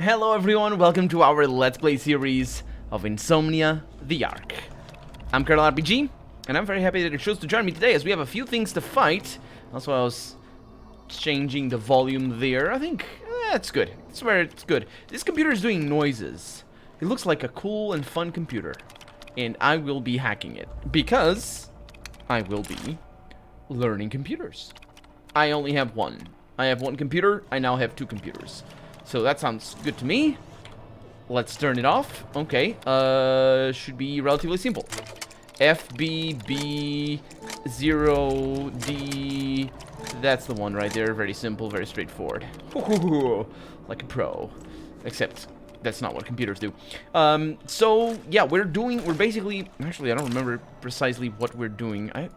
Hello everyone, welcome to our Let's Play series of Insomnia, the Ark. I'm Colonel RPG, and I'm very happy that you chose to join me today as we have a few things to fight. Also, I was changing the volume there. I think it's good. I swear it's good. This computer is doing noises. It looks like a cool and fun computer. And I will be hacking it because I will be learning computers. I only have one. I have one computer. I now have two computers. So that sounds good to me. Let's turn it off. Okay. Should be relatively simple. FBB0D. That's the one right there. Very simple, very straightforward. Like a pro. Except that's not what computers do. So yeah, we're basically, actually I don't remember precisely what we're doing. I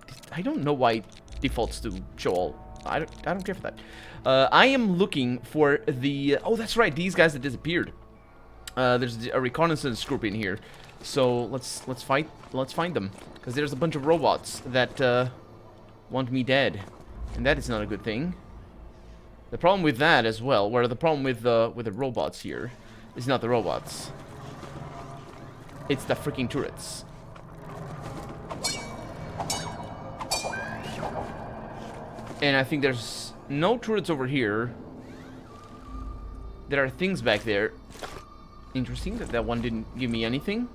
don't know why it defaults to show all. I don't care for that. I am looking for the... Oh, that's right, these guys that disappeared. There's a reconnaissance group in here. So let's find them. Because there's a bunch of robots that want me dead. And that is not a good thing. The problem with that as well, where the problem with the robots here is not the robots. It's the freaking turrets. And I think there's no turrets over here. There are things back there. Interesting that that one didn't give me anything.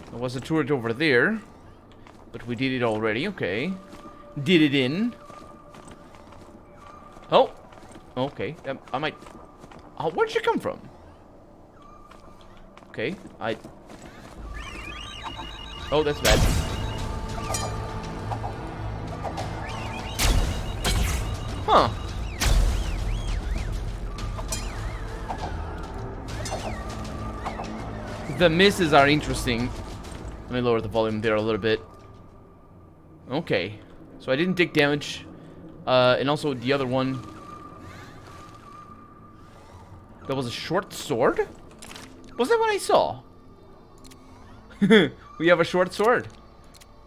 There was a turret over there. But we did it already, okay. Did it in. Oh! Okay, I might... Oh, where'd you come from? Okay, Oh, that's bad. Huh. The misses are interesting. Let me lower the volume there a little bit. Okay. So I didn't take damage. And also the other one. That was a short sword? Was that what I saw? We have a short sword.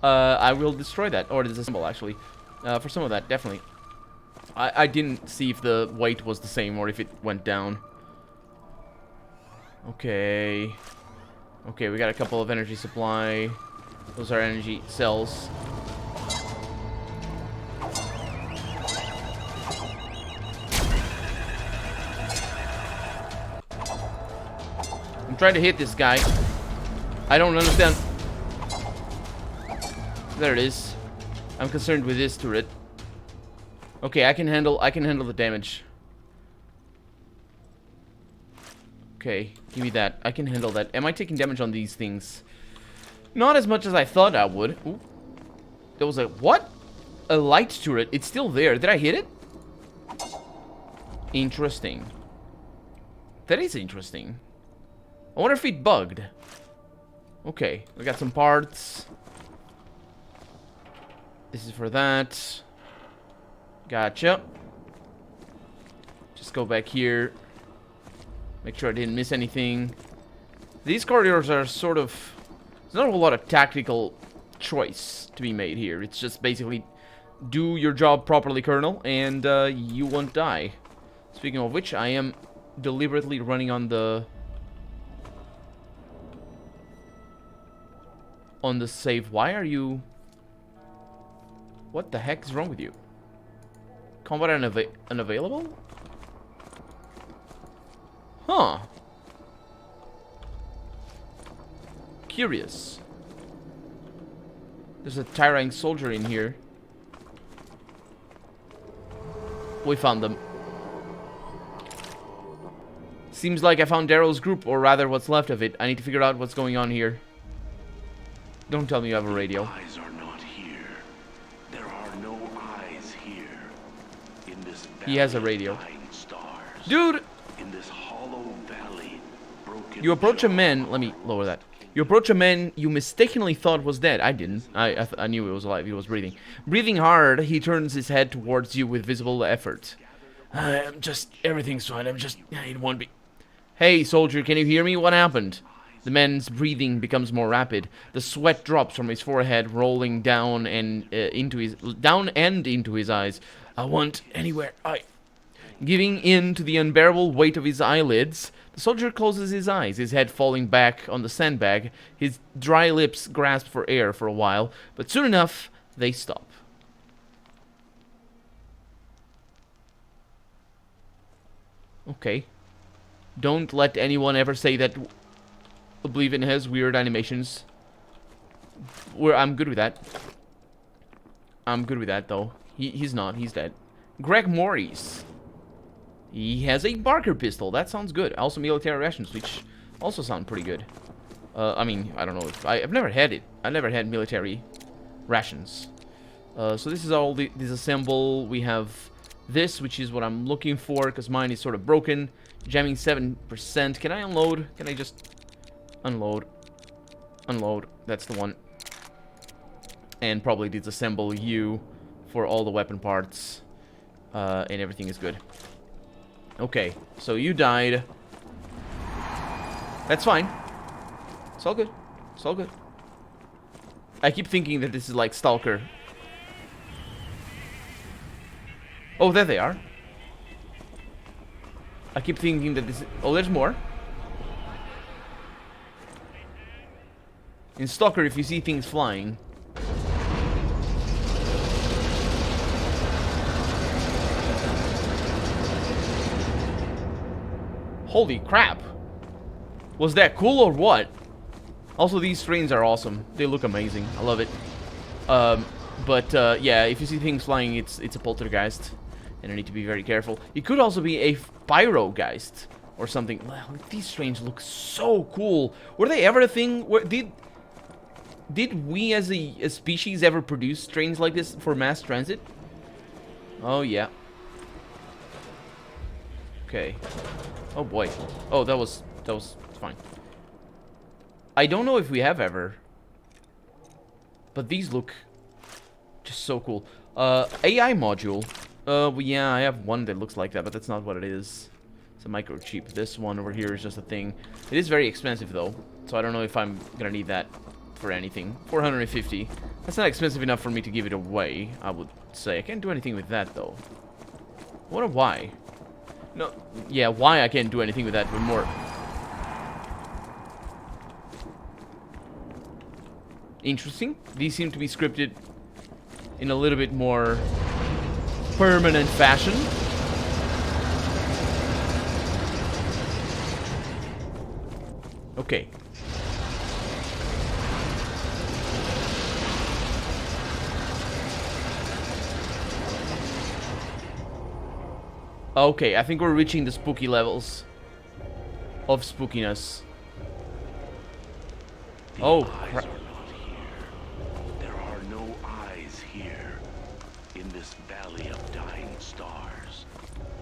I will destroy that. Or disassemble, actually. For some of that, definitely. I didn't see if the weight was the same or if it went down. Okay. Okay, we got a couple of energy supply. Those are energy cells. I'm trying to hit this guy. I don't understand. There it is. I'm concerned with this turret. Okay, I can handle the damage. Okay, give me that. I can handle that. Am I taking damage on these things? Not as much as I thought I would. Ooh. There was a... What? A light turret. It's still there. Did I hit it? Interesting. That is interesting. I wonder if it bugged. Okay, we got some parts. This is for that. Gotcha. Just go back here. Make sure I didn't miss anything. These corridors are sort of... There's not a whole lot of tactical choice to be made here. It's just basically do your job properly, Colonel, and you won't die. Speaking of which, I am deliberately running on the... save. Why are you... What the heck is wrong with you? Combat unavailable? Huh. Curious. There's a Tyrant soldier in here. We found them. Seems like I found Darrow's group, or rather what's left of it. I need to figure out what's going on here. Don't tell me you have a radio. Eyes are not here. There are no eyes here. In this He has a radio. stars. Dude! In this hollow valley, broken You approach a man... Let me lower that. You approach a man you mistakenly thought was dead. I didn't. I knew he was alive. He was breathing. Breathing hard, he turns his head towards you with visible effort. Everything's fine. It won't be... Hey, soldier, can you hear me? What happened? The man's breathing becomes more rapid. The sweat drops from his forehead, rolling down and into his eyes. I want anywhere. Giving in to the unbearable weight of his eyelids, the soldier closes his eyes, his head falling back on the sandbag. His dry lips grasp for air for a while, but soon enough, they stop. Okay. Don't let anyone ever say that Oblivion has weird animations. I'm good with that. I'm good with that, though. He's not. He's dead. Greg Morris. He has a Barker pistol. That sounds good. Also military rations, which also sound pretty good. I mean, I don't know if... I've never had it. I never had military rations. So this is all the disassemble. We have this, which is what I'm looking for, because mine is sort of broken. Jamming 7%. Can I unload? Can I just... Unload. Unload. That's the one. And probably disassemble you for all the weapon parts. And everything is good. Okay, so you died. That's fine. It's all good. It's all good. I keep thinking that this is like Stalker. Oh, there they are. I keep thinking that this is... Oh, there's more. In Stalker, if you see things flying... Holy crap. Was that cool or what? Also, these trains are awesome. They look amazing. I love it. Yeah, if you see things flying, it's a poltergeist. And I need to be very careful. It could also be a pyrogeist or something. Wow, these trains look so cool. Were they ever a thing? Did we as a species ever produce trains like this for mass transit? Oh, yeah. Okay. Oh boy. Oh, that was fine. I don't know if we have ever. But these look just so cool. AI module. Yeah, I have one that looks like that, but that's not what it is. It's a microchip. This one over here is just a thing. It is very expensive though, so I don't know if I'm gonna need that for anything. 450. That's not expensive enough for me to give it away, I would say. I can't do anything with that though. I wonder why. No, yeah, why I can't do anything with that, but more... Interesting. These seem to be scripted in a little bit more permanent fashion. Okay. Okay, I think we're reaching the spooky levels of spookiness. Oh, crap. There are no eyes here. In this valley of dying stars.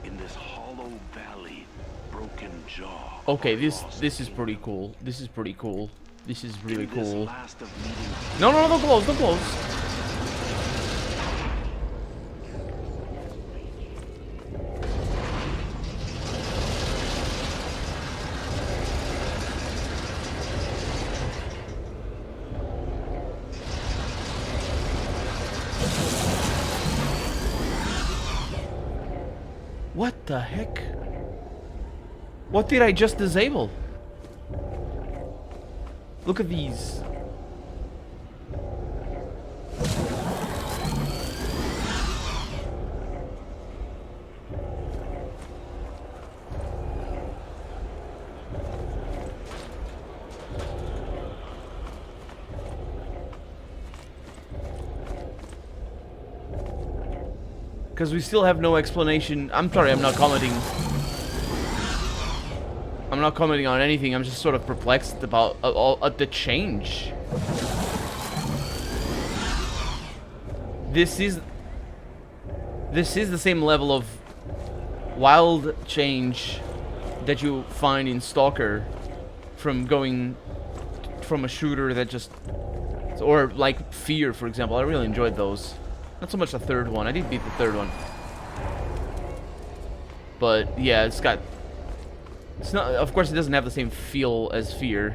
In this hollow valley, broken jaw. Okay, this is pretty cool. This is pretty cool. This is really cool. No, don't close, don't close. What the heck? What did I just disable? Look at these. Because we still have no explanation. I'm sorry, I'm not commenting. I'm not commenting on anything. I'm just sort of perplexed about the change. This is the same level of wild change that you find in Stalker from going from a shooter that just... Or like Fear, for example. I really enjoyed those. Not so much the third one. I did beat the third one. But yeah, it's got... It's not... Of course, it doesn't have the same feel as Fear.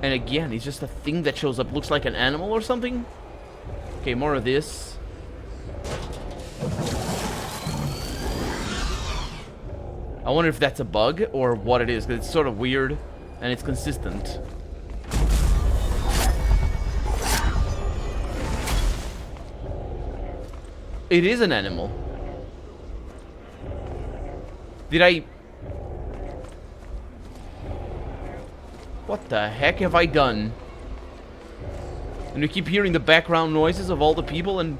And again, it's just a thing that shows up. Looks like an animal or something. Okay, more of this. I wonder if that's a bug or what it is, because it's sort of weird and it's consistent. It is an animal. Did I... What the heck have I done? And we keep hearing the background noises of all the people in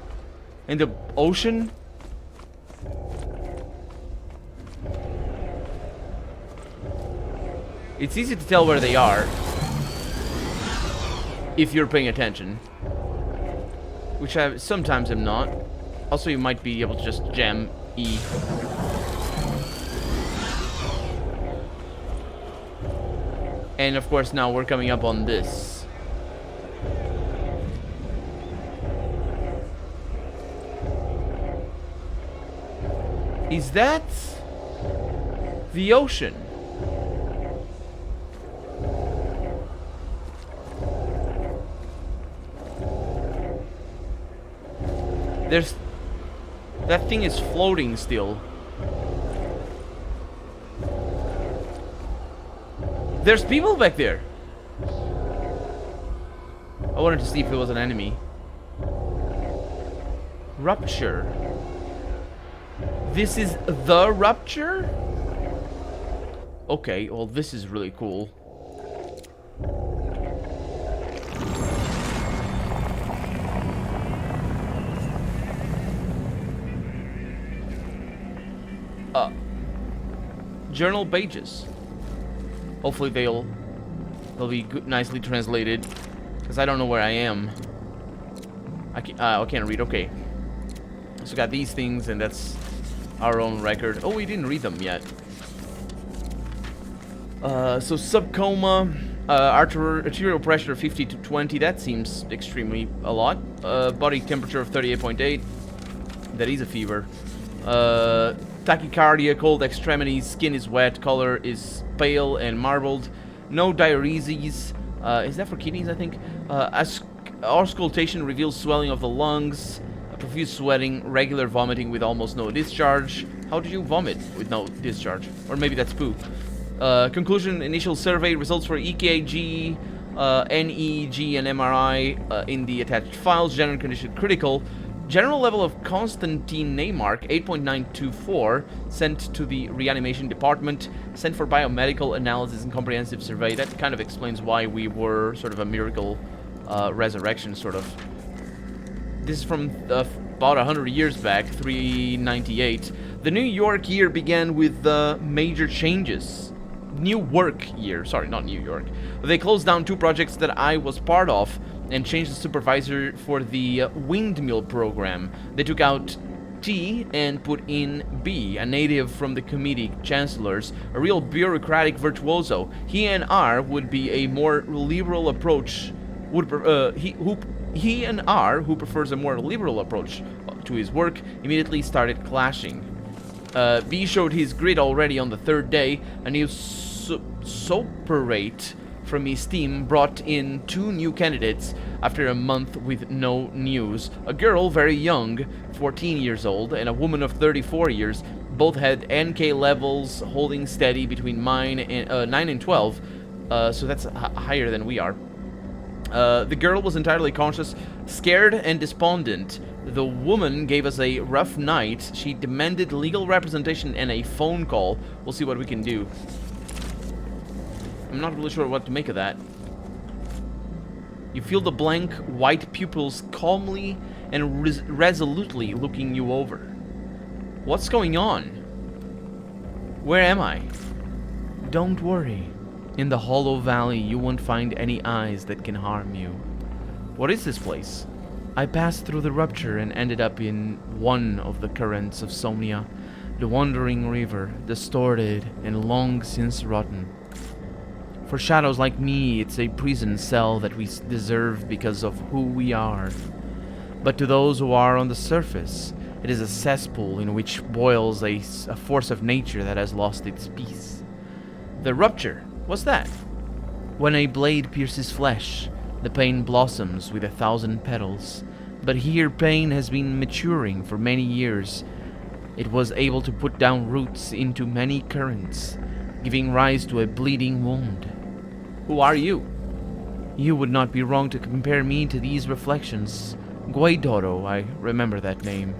the ocean. It's easy to tell where they are if you're paying attention, which I sometimes am not. Also, you might be able to just jam E. And of course now we're coming up on this. Is that the ocean? There's... That thing is floating still. There's people back there. I wanted to see if it was an enemy. Rupture. This is the rupture? Okay, well this is really cool. Journal pages. Hopefully they'll be nicely translated, because I don't know where I am. I can't read. Okay. So we got these things, and that's our own record. Oh, we didn't read them yet. So subcoma, arterial pressure of 50 to 20. That seems extremely a lot. Body temperature of 38.8. That is a fever. Tachycardia, cold extremities, skin is wet, color is pale and marbled. No diureses. Is that for kidneys, I think? Auscultation reveals swelling of the lungs, profuse sweating, regular vomiting with almost no discharge. How did you vomit with no discharge? Or maybe that's poop. Conclusion, initial survey results for EKG, NEG, and MRI in the attached files. General condition critical. General level of Constantine Neymark, 8.924, sent to the reanimation department, sent for biomedical analysis and comprehensive survey. That kind of explains why we were sort of a miracle resurrection, sort of. This is from about 100 years back, 398. The New York year began with major changes. New work year, sorry, not New York. They closed down 2 projects that I was part of, and changed the supervisor for the windmill program. They took out T and put in B, a native from the committee chancellors, a real bureaucratic virtuoso. He and R would be a more liberal approach. He and R, who prefers a more liberal approach to his work, immediately started clashing. B showed his grit already on the 3rd day, and he soperate from his team brought in 2 new candidates after a month with no news. A girl very young, 14 years old, and a woman of 34 years. Both had NK levels holding steady between 9 and 12, so that's higher than we are. The girl was entirely conscious, scared and despondent. The woman gave us a rough night. She demanded legal representation and a phone call. We'll see what we can do. I'm not really sure what to make of that. You feel the blank white pupils calmly and resolutely looking you over. What's going on? Where am I? Don't worry. In the hollow valley, you won't find any eyes that can harm you. What is this place? I passed through the rupture and ended up in one of the currents of Somnia, the wandering river, distorted and long since rotten. For shadows like me, it's a prison cell that we deserve because of who we are. But to those who are on the surface, it is a cesspool in which boils a force of nature that has lost its peace. The rupture, what's that? When a blade pierces flesh, the pain blossoms with 1,000 petals. But here pain has been maturing for many years, It was able to put down roots into many currents, giving rise to a bleeding wound. Who are you? You would not be wrong to compare me to these reflections. Guaidoro, I remember that name.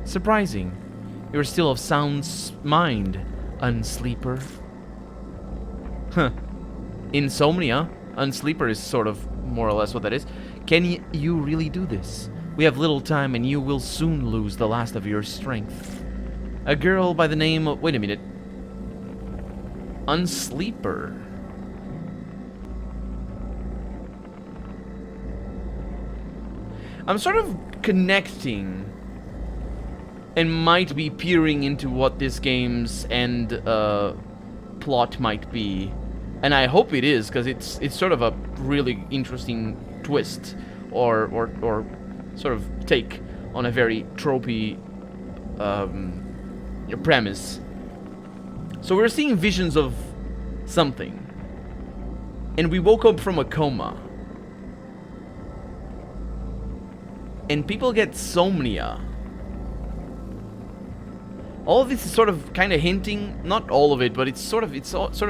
Surprising. You're still of sound mind, unsleeper. Huh. Insomnia? Unsleeper is sort of more or less what that is. Can you really do this? We have little time and you will soon lose the last of your strength. A girl by the name of... Wait a minute. Unsleeper. I'm sort of connecting and might be peering into what this game's end plot might be. And I hope it is, because it's sort of a really interesting twist or sort of take on a very tropey premise. So we're seeing visions of something. And we woke up from a coma. And people get somnia. All of this is sort of kind of hinting, not all of it, but it's sort of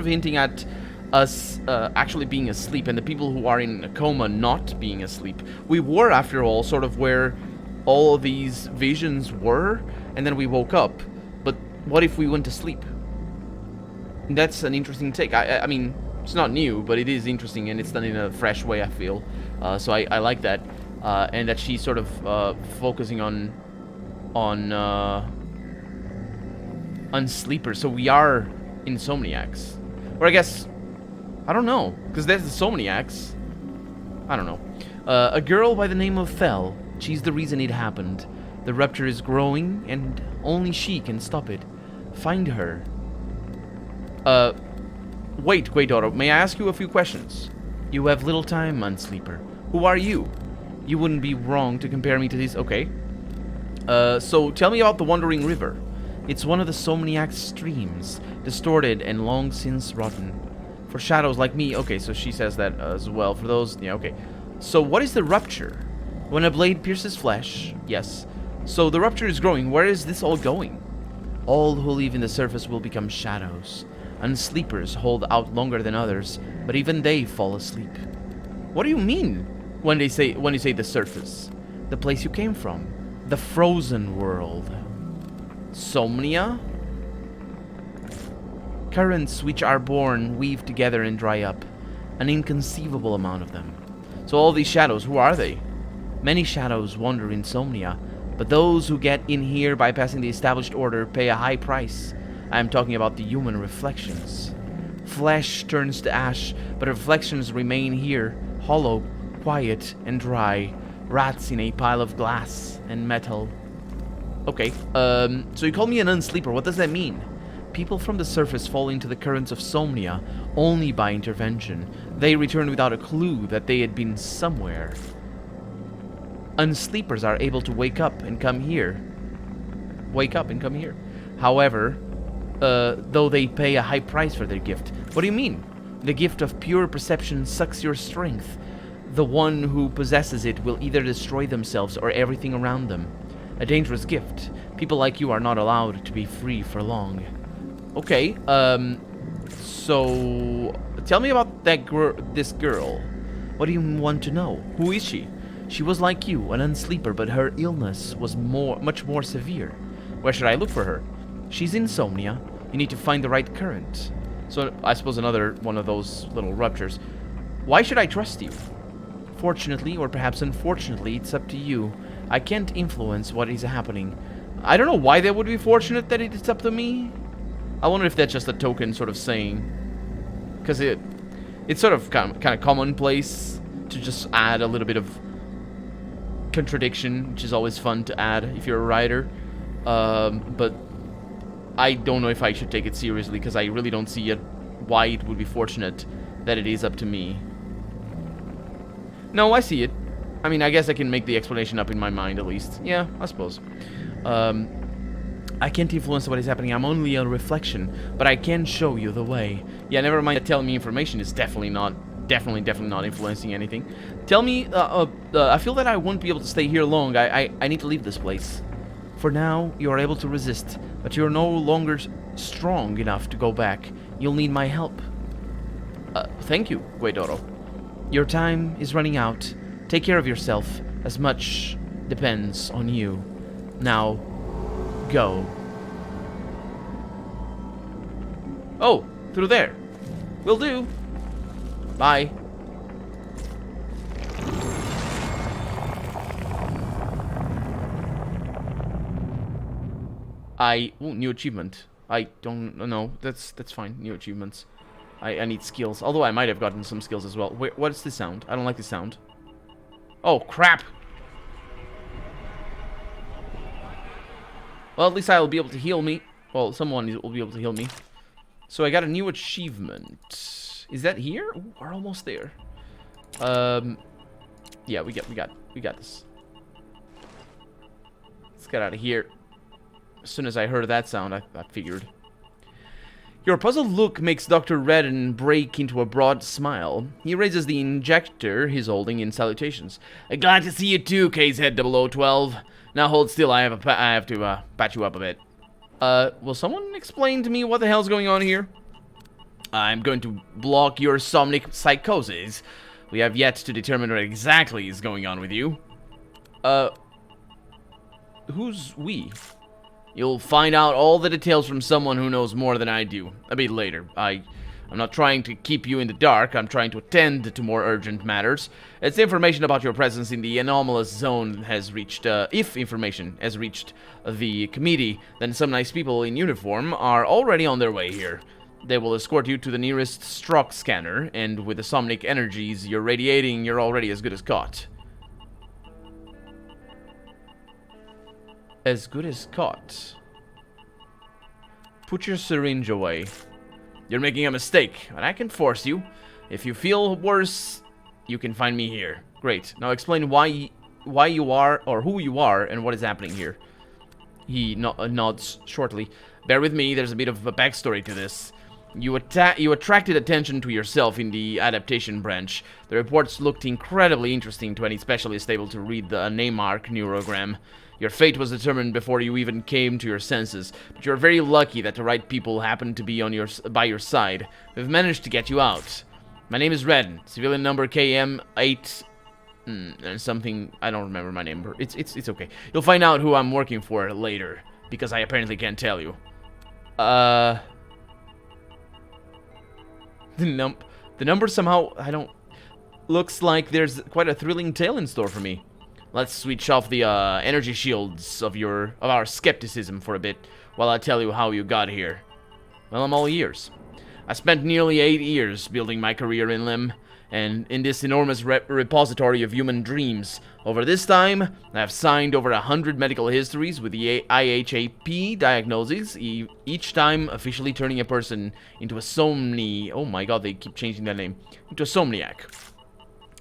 hinting at us actually being asleep and the people who are in a coma not being asleep. We were, after all, sort of where all of these visions were, and then we woke up. But what if we went to sleep? And that's an interesting take. I mean, it's not new, but it is interesting, and it's done in a fresh way, I feel. So I like that. And that she's sort of focusing on sleepers. So we are insomniacs, or I guess I don't know, because there's the somniacs. I don't know. A girl by the name of Fel. She's the reason it happened. The rupture is growing, and only she can stop it. Find her. Wait, Guaidoro. May I ask you a few questions? You have little time, Unsleeper. Who are you? You wouldn't be wrong to compare me to these. Okay. So tell me about the Wandering River. It's one of the Somniac's streams, distorted and long since rotten. For shadows like me. Okay, so she says that as well. For those, yeah, okay. So what is the rupture? When a blade pierces flesh. Yes. So the rupture is growing. Where is this all going? All who live in the surface will become shadows. Unsleepers hold out longer than others, but even they fall asleep. What do you mean when you say the surface? The place you came from. The frozen world. Somnia? Currents which are born weave together and dry up. An inconceivable amount of them. So all these shadows, who are they? Many shadows wander in Somnia, but those who get in here bypassing the established order pay a high price. I am talking about the human reflections. Flesh turns to ash, but reflections remain here, hollow, quiet, and dry. Rats in a pile of glass and metal. Okay, so you call me an unsleeper. What does that mean? People from the surface fall into the currents of Somnia only by intervention. They return without a clue that they had been somewhere. Unsleepers are able to wake up and come here. However, though they pay a high price for their gift. What do you mean? The gift of pure perception sucks your strength. The one who possesses it will either destroy themselves or everything around them. A dangerous gift. People like you are not allowed to be free for long. Okay, so tell me about this girl. What do you want to know? Who is she? She was like you, an unsleeper, but her illness was much more severe. Where should I look for her? She's insomnia. You need to find the right current. So I suppose another one of those little ruptures. Why should I trust you? Fortunately, or perhaps unfortunately, it's up to you. I can't influence what is happening. I don't know why that would be fortunate that it's up to me. I wonder if that's just a token sort of saying. Because it's sort of kind of commonplace to just add a little bit of contradiction, which is always fun to add if you're a writer. But I don't know if I should take it seriously, because I really don't see why it would be fortunate that it is up to me. No, I see it. I mean, I guess I can make the explanation up in my mind, at least. Yeah, I suppose. I can't influence what is happening. I'm only a reflection, but I can show you the way. Yeah, never mind that telling me information is definitely not influencing anything. Tell me, I feel that I won't be able to stay here long. I need to leave this place. For now, you are able to resist, but you are no longer strong enough to go back. You'll need my help. Thank you, Guedoro. Your time is running out. Take care of yourself, as much depends on you. Now, go. Oh, through there. Will do. Bye. Ooh, new achievement. I don't know. That's fine. New achievements. I need skills. Although I might have gotten some skills as well. Wait, what is this sound? I don't like this sound. Oh, crap! Well, at least I'll be able to heal me. Well, someone will be able to heal me. So I got a new achievement. Is that here? Ooh, we're almost there. Yeah, we got this. Let's get out of here. As soon as I heard that sound, I figured. Your puzzled look makes Dr. Redden break into a broad smile. He raises the injector he's holding in salutations. Glad to see you too, Casehead 0012. Now hold still, I have to patch you up a bit. Will someone explain to me what the hell's going on here? I'm going to block your somnic psychosis. We have yet to determine what exactly is going on with you. Who's we? You'll find out all the details from someone who knows more than I do. A bit later. I'm not trying to keep you in the dark. I'm trying to attend to more urgent matters. It's information about your presence in the anomalous zone has reached, if information has reached the committee, then some nice people in uniform are already on their way here. They will escort you to the nearest Strock scanner, and with the somnic energies you're radiating, you're already as good as caught. As good as caught. Put your syringe away. You're making a mistake, but I can force you. If you feel worse, you can find me here. Great. Now explain why you are, or who you are, and what is happening here. He nods shortly. Bear with me, there's a bit of a backstory to this. You attracted attention to yourself in the adaptation branch. The reports looked incredibly interesting to any specialist able to read the Neymark neurogram. Your fate was determined before you even came to your senses, but you're very lucky that the right people happened to be by your side. We've managed to get you out. My name is Red, civilian number KM8... and something... I don't remember my name. It's okay. You'll find out who I'm working for later, because I apparently can't tell you. The number somehow... I don't... Looks like there's quite a thrilling tale in store for me. Let's switch off the energy shields of our skepticism for a bit while I tell you how you got here. Well, I'm all ears. I spent nearly 8 years building my career in LIM, and in this enormous repository of human dreams. Over this time, I have signed over 100 medical histories with the IHAP diagnoses, each time officially turning a person into a oh my god, they keep changing that name, into a somniac.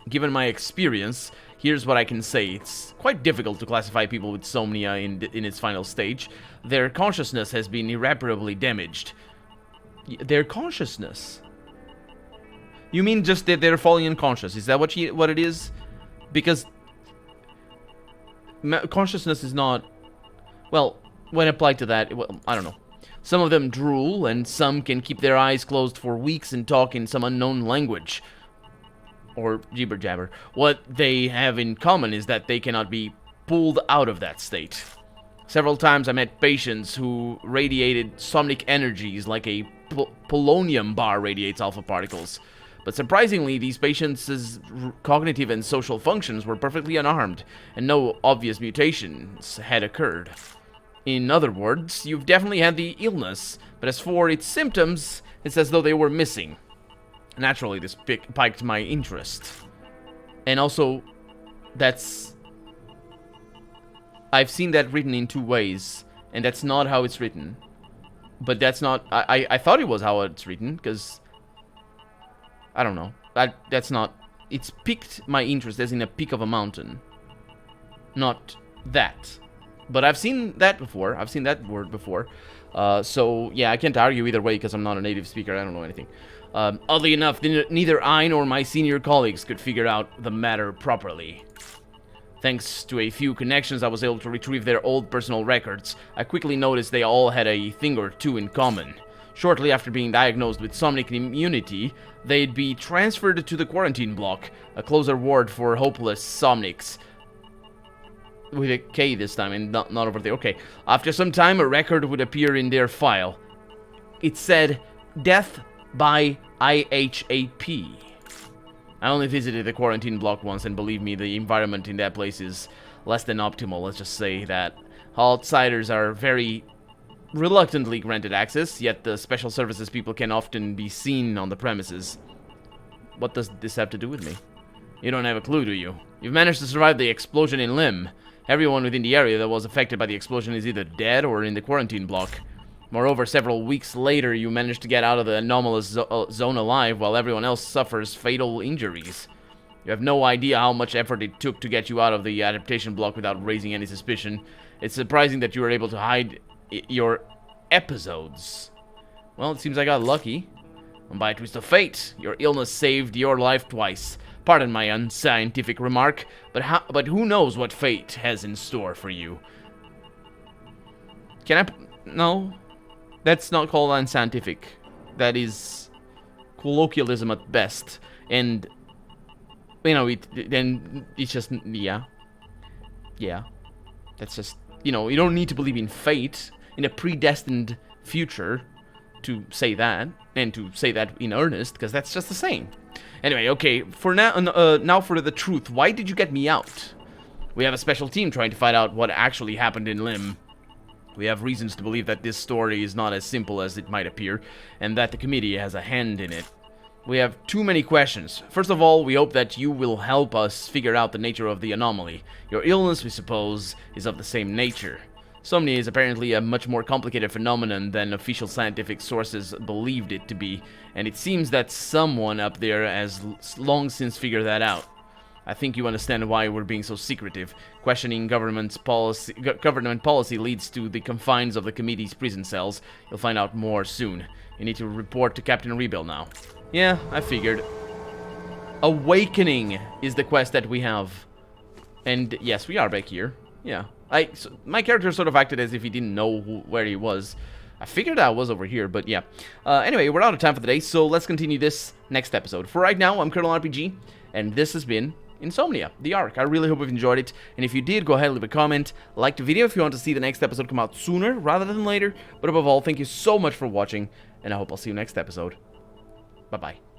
Given my experience, here's what I can say. It's quite difficult to classify people with somnia in its final stage. Their consciousness has been irreparably damaged. Their consciousness? You mean just that they're falling unconscious? Is that what it is? Because consciousness is not... Well, when applied to that, well, I don't know. Some of them drool, and some can keep their eyes closed for weeks and talk in some unknown language. Or jibber jabber. What they have in common is that they cannot be pulled out of that state. Several times I met patients who radiated somnic energies like a polonium bar radiates alpha particles. But surprisingly, these patients' cognitive and social functions were perfectly unharmed, and no obvious mutations had occurred. In other words, you've definitely had the illness, but as for its symptoms, it's as though they were missing. Naturally, this piqued my interest. And also, I've seen that written in 2 ways, and that's not how it's written. But that's not... I thought it was how it's written, because... I don't know. That's not... It's piqued my interest as in a peak of a mountain. Not that. But I've seen that before. I've seen that word before. So, yeah, I can't argue either way, because I'm not a native speaker. I don't know anything. Oddly enough, neither I nor my senior colleagues could figure out the matter properly. Thanks to a few connections, I was able to retrieve their old personal records. I quickly noticed they all had a thing or two in common. Shortly after being diagnosed with somnic immunity, they'd be transferred to the quarantine block, a closer ward for hopeless somnics. With a K this time, and not over there. Okay. After some time, a record would appear in their file. It said, "Death by IHAP." I only visited the quarantine block once, and believe me, the environment in that place is less than optimal. Let's just say that outsiders are very reluctantly granted access, yet the special services people can often be seen on the premises. What does this have to do with me? You don't have a clue, do you? You've managed to survive the explosion in Lim. Everyone within the area that was affected by the explosion is either dead or in the quarantine block. Moreover, several weeks later, you managed to get out of the anomalous zone alive while everyone else suffers fatal injuries. You have no idea how much effort it took to get you out of the adaptation block without raising any suspicion. It's surprising that you were able to hide your episodes. Well, it seems I got lucky. And by a twist of fate, your illness saved your life twice. Pardon my unscientific remark, but who knows what fate has in store for you? Can I... No. That's not called unscientific. That is colloquialism at best. And, you know, then it's just... Yeah. Yeah. That's just... You know, you don't need to believe in fate, in a predestined future, to say that, and to say that in earnest, because that's just the same. Anyway, okay, for now for the truth. Why did you get me out? We have a special team trying to find out what actually happened in Lim. We have reasons to believe that this story is not as simple as it might appear, and that the committee has a hand in it. We have too many questions. First of all, we hope that you will help us figure out the nature of the anomaly. Your illness, we suppose, is of the same nature. Insomnia is apparently a much more complicated phenomenon than official scientific sources believed it to be, and it seems that someone up there has long since figured that out. I think you understand why we're being so secretive. Questioning government policy leads to the confines of the committee's prison cells. You'll find out more soon. You need to report to Captain Rebuild now. Yeah, I figured. Awakening is the quest that we have. And yes, we are back here. Yeah. My character sort of acted as if he didn't know where he was. I figured I was over here, but yeah. Anyway, we're out of time for the day, so let's continue this next episode. For right now, I'm Colonel RPG, and this has been Insomnia, the Ark. I really hope you've enjoyed it, and if you did, go ahead and leave a comment, like the video if you want to see the next episode come out sooner rather than later, but above all, thank you so much for watching, and I hope I'll see you next episode. Bye-bye.